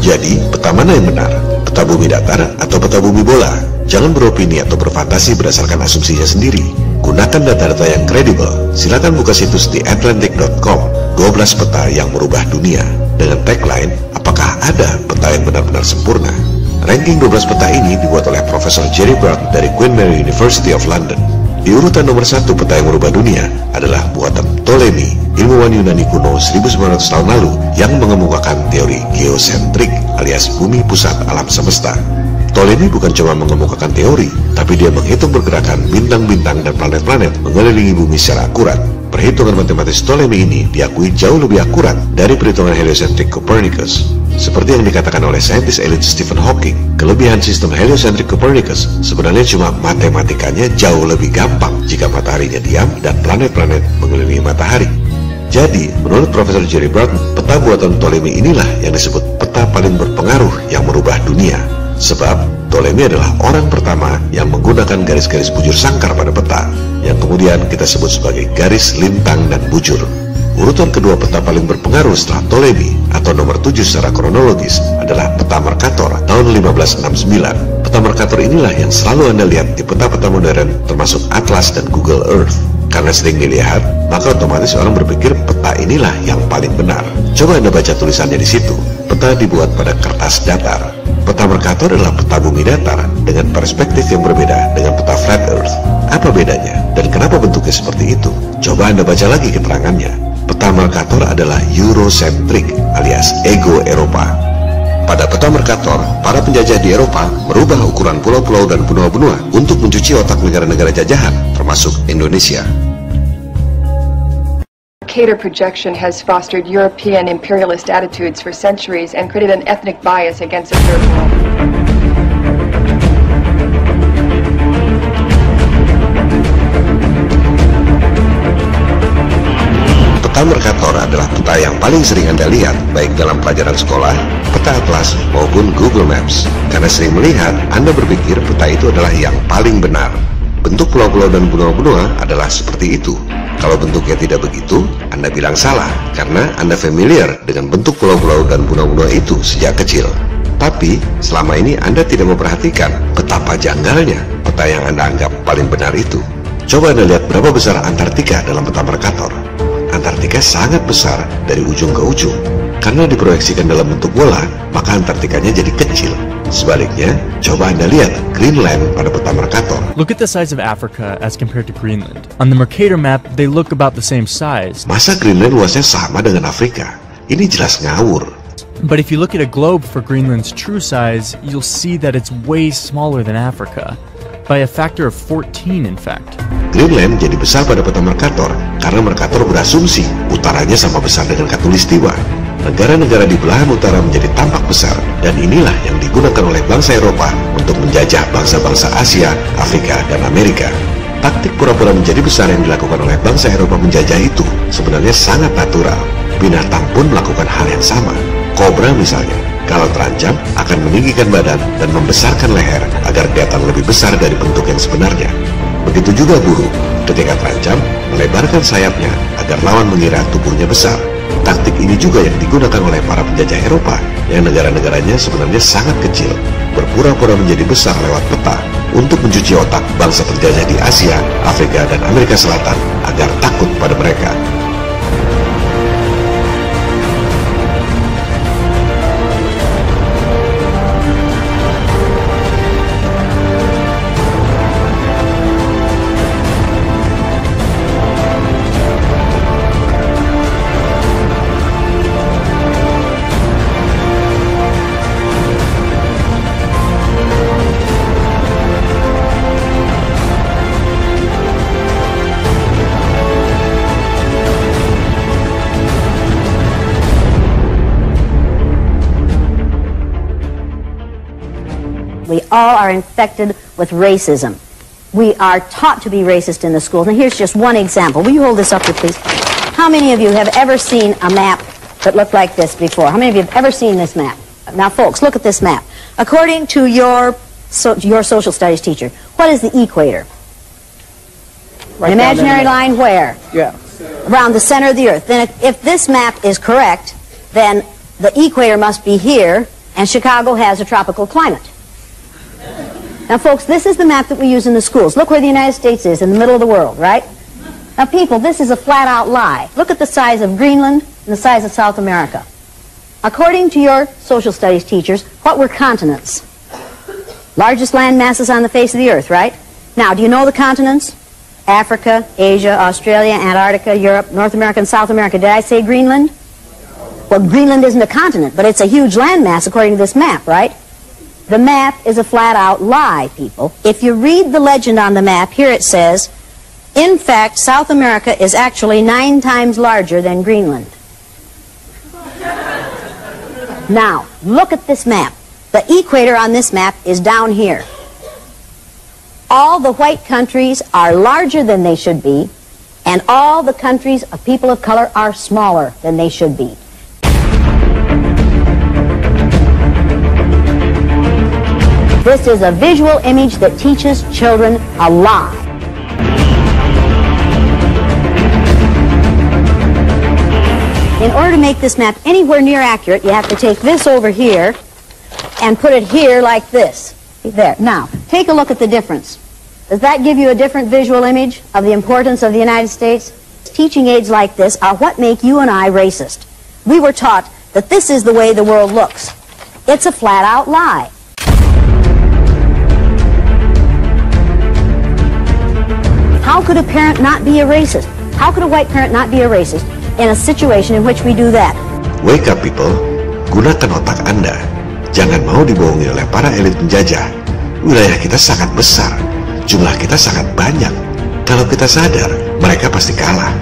Jadi, peta mana yang benar? Peta bumi datar atau peta bumi bola? Jangan beropini atau berfantasi berdasarkan asumsinya sendiri. Gunakan data-data yang kredibel. Silakan buka situs theatlantic.com, 12 peta yang merubah dunia. Dengan tagline, apakah ada peta yang benar-benar sempurna? Ranking 12 peta ini dibuat oleh Profesor Jerry Burton dari Queen Mary University of London. Di urutan nomor 1 peta yang merubah dunia adalah buatan Ptolemy, ilmuwan Yunani kuno 1900 tahun lalu yang mengemukakan teori geosentrik alias bumi pusat alam semesta. Ptolemy bukan cuma mengemukakan teori, tapi dia menghitung pergerakan bintang-bintang dan planet-planet mengelilingi bumi secara akurat. Perhitungan matematis Ptolemy ini diakui jauh lebih akurat dari perhitungan heliosentrik Copernicus. Seperti yang dikatakan oleh saintis elit Stephen Hawking, kelebihan sistem heliosentrik Copernicus sebenarnya cuma matematikanya jauh lebih gampang jika mataharinya diam dan planet-planet mengelilingi matahari. Jadi, menurut Profesor Jerry Burton, peta buatan Ptolemy inilah yang disebut peta paling berpengaruh yang merubah dunia. Sebab, Ptolemy adalah orang pertama yang menggunakan garis-garis bujur sangkar pada peta, yang kemudian kita sebut sebagai garis lintang dan bujur. Urutan kedua peta paling berpengaruh setelah Ptolemy atau nomor 7 secara kronologis adalah peta Mercator tahun 1569. Peta Mercator inilah yang selalu Anda lihat di peta-peta modern termasuk Atlas dan Google Earth. Karena sering dilihat, maka otomatis orang berpikir peta inilah yang paling benar. Coba Anda baca tulisannya di situ. Peta dibuat pada kertas datar. Peta Mercator adalah peta bumi datar dengan perspektif yang berbeda dengan peta Flat Earth. Apa bedanya? Dan kenapa bentuknya seperti itu? Coba Anda baca lagi keterangannya. Peta Mercator adalah Eurocentrik alias ego Eropa. Pada peta Mercator, para penjajah di Eropa merubah ukuran pulau-pulau dan benua-benua untuk mencuci otak negara-negara jajahan, termasuk Indonesia. Mercator projection has fostered European imperialist attitudes for centuries and created an ethnic bias against the third world. Peta Mercator adalah peta yang paling sering Anda lihat baik dalam pelajaran sekolah, peta atlas, maupun Google Maps. Karena sering melihat, Anda berpikir peta itu adalah yang paling benar. Bentuk pulau-pulau dan benua-benua adalah seperti itu. Kalau bentuknya tidak begitu, Anda bilang salah, karena Anda familiar dengan bentuk pulau-pulau dan benua-benua itu sejak kecil. Tapi, selama ini Anda tidak memperhatikan betapa janggalnya peta yang Anda anggap paling benar itu. Coba Anda lihat berapa besar Antartika dalam peta Mercator. Antartika sangat besar dari ujung ke ujung. Karena diproyeksikan dalam bentuk bola, maka Antartikanya jadi kecil. Sebaliknya, coba Anda lihat Greenland pada peta Mercator. Look at the size of Africa as compared to Greenland. On the Mercator map, they look about the same size. Masa Greenland luasnya sama dengan Afrika? Ini jelas ngawur. But if you look at a globe for Greenland's true size, you'll see that it's way smaller than Africa. By a factor of 14, in fact. Greenland jadi besar pada peta Mercator karena Mercator berasumsi utaranya sama besar dengan Khatulistiwa. Negara-negara di belahan utara menjadi tampak besar, dan inilah yang digunakan oleh bangsa Eropa untuk menjajah bangsa-bangsa Asia, Afrika, dan Amerika. Taktik pura-pura menjadi besar yang dilakukan oleh bangsa Eropa menjajah itu sebenarnya sangat natural. Binatang pun melakukan hal yang sama. Kobra misalnya, kalau terancam akan meninggikan badan dan membesarkan leher agar kelihatan lebih besar dari bentuk yang sebenarnya. Begitu juga burung, ketika terancam melebarkan sayapnya agar lawan mengira tubuhnya besar. Taktik ini juga yang digunakan oleh para penjajah Eropa yang negara-negaranya sebenarnya sangat kecil, berpura-pura menjadi besar lewat peta untuk mencuci otak bangsa penjajah di Asia, Afrika, dan Amerika Selatan agar takut pada mereka. We all are infected with racism. We are taught to be racist in the schools. And here's just one example. Will you hold this up here, please? How many of you have ever seen a map that looked like this before? How many of you have ever seen this map? Now, folks, look at this map. According to your social studies teacher, what is the equator? Right. An imaginary line where? Yeah. Around the center of the Earth. Then if this map is correct, then the equator must be here, and Chicago has a tropical climate. Now, folks, this is the map that we use in the schools. Look where the United States is, in the middle of the world, right? Now, people, this is a flat-out lie. Look at the size of Greenland and the size of South America. According to your social studies teachers, what were continents? Largest land masses on the face of the earth, right? Now, do you know the continents? Africa, Asia, Australia, Antarctica, Europe, North America, and South America. Did I say Greenland? Well, Greenland isn't a continent, but it's a huge landmass according to this map, right? The map is a flat-out lie, people. If you read the legend on the map, here it says, in fact, South America is actually 9 times larger than Greenland. Now, look at this map. The equator on this map is down here. All the white countries are larger than they should be, and all the countries of people of color are smaller than they should be. This is a visual image that teaches children a lie. In order to make this map anywhere near accurate, you have to take this over here and put it here like this. There. Now, take a look at the difference. Does that give you a different visual image of the importance of the United States? Teaching aids like this are what make you and I racist. We were taught that this is the way the world looks. It's a flat-out lie. How could a parent not be a racist? How could a white parent not be a racist in a situation in which we do that? Wake up, people. Gunakan otak Anda. Jangan mau dibohongi oleh para elit penjajah. Wilayah kita sangat besar. Jumlah kita sangat banyak. Kalau kita sadar, mereka pasti kalah.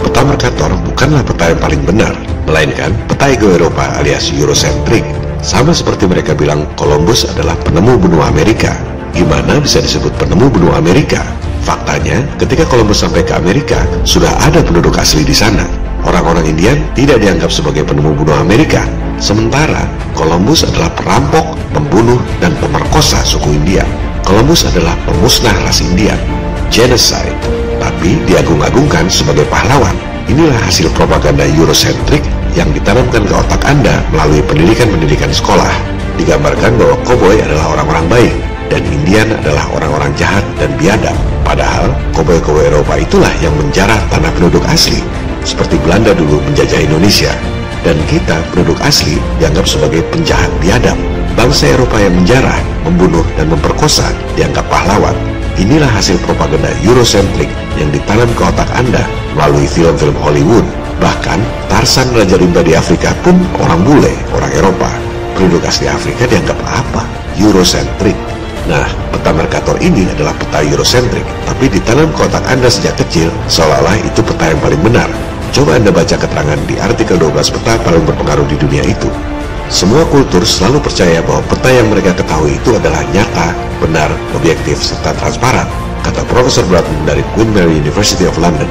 Peta Mercator bukanlah peta yang paling benar, melainkan peta ego Eropa alias Eurocentric. Sama seperti mereka bilang Columbus adalah penemu benua Amerika. Gimana bisa disebut penemu benua Amerika? Faktanya, ketika Columbus sampai ke Amerika, sudah ada penduduk asli di sana. Orang-orang Indian tidak dianggap sebagai penemu benua Amerika. Sementara, Columbus adalah perampok, pembunuh, dan pemerkosa suku India. Columbus adalah pemusnah ras Indian, genocide, tapi diagung-agungkan sebagai pahlawan. Inilah hasil propaganda Eurocentric yang ditanamkan ke otak Anda melalui pendidikan-pendidikan sekolah. Digambarkan bahwa koboi adalah orang-orang baik, dan Indian adalah orang-orang jahat dan biadab. Padahal, koboi-koboi Eropa itulah yang menjarah tanah penduduk asli, seperti Belanda dulu menjajah Indonesia. Dan kita, penduduk asli, dianggap sebagai penjahat biadab. Bangsa Eropa yang menjarah, membunuh, dan memperkosa dianggap pahlawan. Inilah hasil propaganda Eurocentric yang ditanam ke otak Anda melalui film-film Hollywood. Bahkan, Tarzan Raja Rimba di Afrika pun orang bule, orang Eropa. Penduduk asli Afrika dianggap apa? Eurocentric. Nah, peta Mercator ini adalah peta Eurocentric, tapi ditanam ke otak Anda sejak kecil, seolah-olah itu peta yang paling benar. Coba Anda baca keterangan di artikel 12 peta paling berpengaruh di dunia itu. Semua kultur selalu percaya bahwa peta yang mereka ketahui itu adalah nyata, benar, objektif, serta transparan, kata Profesor Bratton dari Queen Mary University of London.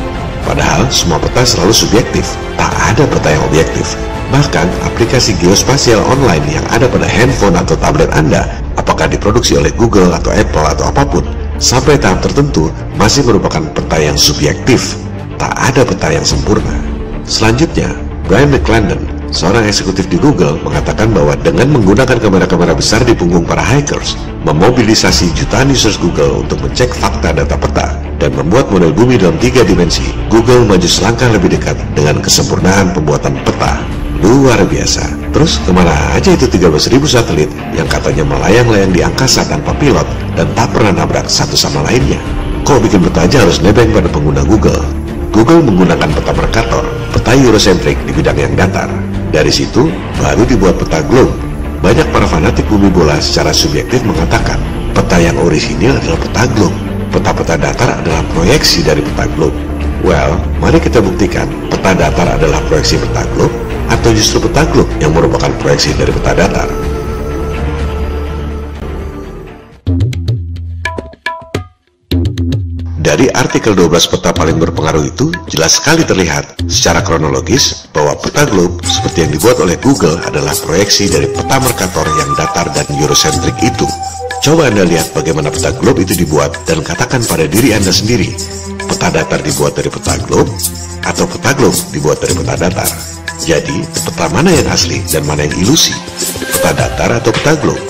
Padahal semua peta selalu subjektif, tak ada peta yang objektif. Bahkan aplikasi geospasial online yang ada pada handphone atau tablet Anda, apakah diproduksi oleh Google atau Apple atau apapun, sampai tahap tertentu masih merupakan peta yang subjektif. Tak ada peta yang sempurna. Selanjutnya, Brian McClendon, seorang eksekutif di Google, mengatakan bahwa dengan menggunakan kamera-kamera besar di punggung para hackers, memobilisasi jutaan users Google untuk mencek fakta data peta, dan membuat model bumi dalam 3 dimensi, Google maju selangkah lebih dekat dengan kesempurnaan pembuatan peta. Luar biasa. Terus kemana aja itu 13.000 satelit yang katanya melayang-layang di angkasa tanpa pilot dan tak pernah nabrak satu sama lainnya? Kok bikin peta aja harus nebeng pada pengguna Google? Google menggunakan peta Mercator, peta Eurocentric di bidang yang datar. Dari situ, baru dibuat peta globe. Banyak para fanatik bumi bola secara subjektif mengatakan, peta yang orisinil adalah peta globe. Peta-peta datar adalah proyeksi dari peta globe. Well, mari kita buktikan, peta datar adalah proyeksi peta globe, atau justru peta globe yang merupakan proyeksi dari peta datar. Dari artikel 12 peta paling berpengaruh itu, jelas sekali terlihat secara kronologis bahwa peta globe seperti yang dibuat oleh Google adalah proyeksi dari peta Mercator yang datar dan Eurocentric itu. Coba Anda lihat bagaimana peta globe itu dibuat dan katakan pada diri Anda sendiri, peta datar dibuat dari peta globe atau peta globe dibuat dari peta datar. Jadi, peta mana yang asli dan mana yang ilusi? Peta datar atau peta globe?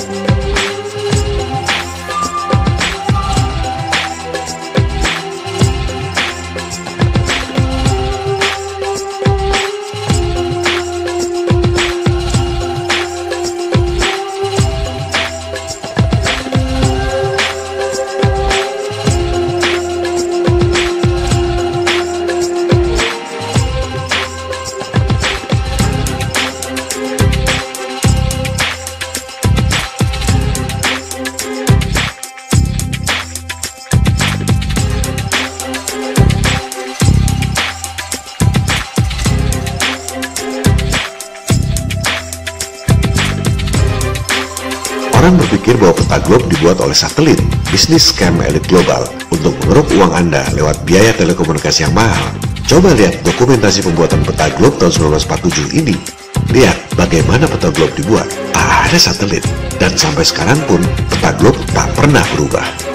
Orang berpikir bahwa peta globe dibuat oleh satelit, bisnis scam elit global, untuk mengeruk uang Anda lewat biaya telekomunikasi yang mahal. Coba lihat dokumentasi pembuatan peta globe tahun 1947 ini. Lihat bagaimana peta globe dibuat. Ada satelit, dan sampai sekarang pun peta globe tak pernah berubah.